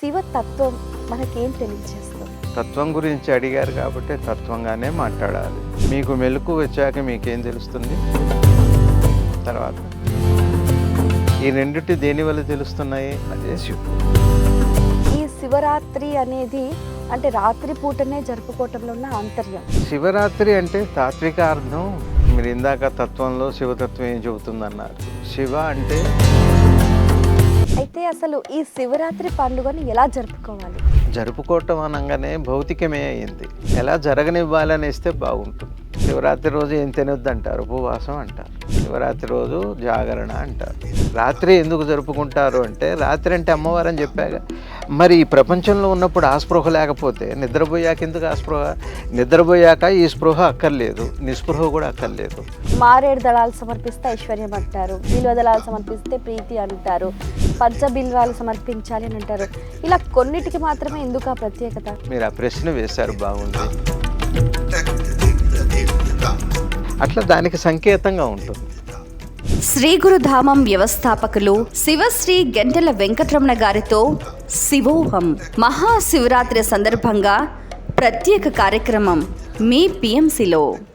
శివతత్వం మనకేం తెలియజేస్తుంది? తత్వం గురించి అడిగారు కాబట్టి తత్వంగానే మాట్లాడాలి. మీకు మెలకు వచ్చాక మీకేం తెలుస్తుంది? తర్వాత ఈ రెండిటి దేని వల్ల తెలుస్తున్నాయి? అదే శివుడు. ఈ శివరాత్రి అనేది అంటే రాత్రి పూటనే జరుపుకోవటంలో ఉన్న ఆంతర్యం. శివరాత్రి అంటే తాత్విక అర్థం. మీరు ఇందాక తత్వంలో శివతత్వం ఏం చెబుతుందన్నారు. శివ అంటే అయితే అసలు ఈ శివరాత్రి పండుగను ఎలా జరుపుకోవాలి? జరుపుకోవటం అనగానే భౌతికమే అయింది. ఎలా జరగనివ్వాలని ఇస్తే బాగుంటుంది. శివరాత్రి రోజు ఏం తినొద్దు అంటారు, ఉపవాసం అంటారు. శివరాత్రి రోజు జాగరణ అంటారు. రాత్రి ఎందుకు జరుపుకుంటారు అంటే రాత్రి అంటే అమ్మవారు అని చెప్పాక. మరి ఈ ప్రపంచంలో ఉన్నప్పుడు ఆ స్పృహ లేకపోతే నిద్రపోయాక ఎందుకు ఆ స్పృహ? నిద్రపోయాక ఈ స్పృహ అక్కర్లేదు, నిస్పృహ కూడా అక్కర్లేదు. మారేడు దళాలు సమర్పిస్తే ఐశ్వర్యం అంటారు, బిల్వ దళాలు సమర్పిస్తే ప్రీతి అంటారు, పంచ బిల్వాలు సమర్పించాలి అని అంటారు. ఇలా కొన్నిటికి మాత్రమే ఎందుకు ఆ ప్రత్యేకత? మీరు ఆ ప్రశ్న వేశారు, బాగుంది. అట్లా దానికి సంకేతంగా ఉంటుంది. శ్రీ గురుధామం వ్యవస్థాపకులు శివశ్రీ గంటెల వెంకటరమణ గారితో శివోహం మహాశివరాత్రి సందర్భంగా ప్రత్యేక కార్యక్రమం మీ పిఎంసిలో.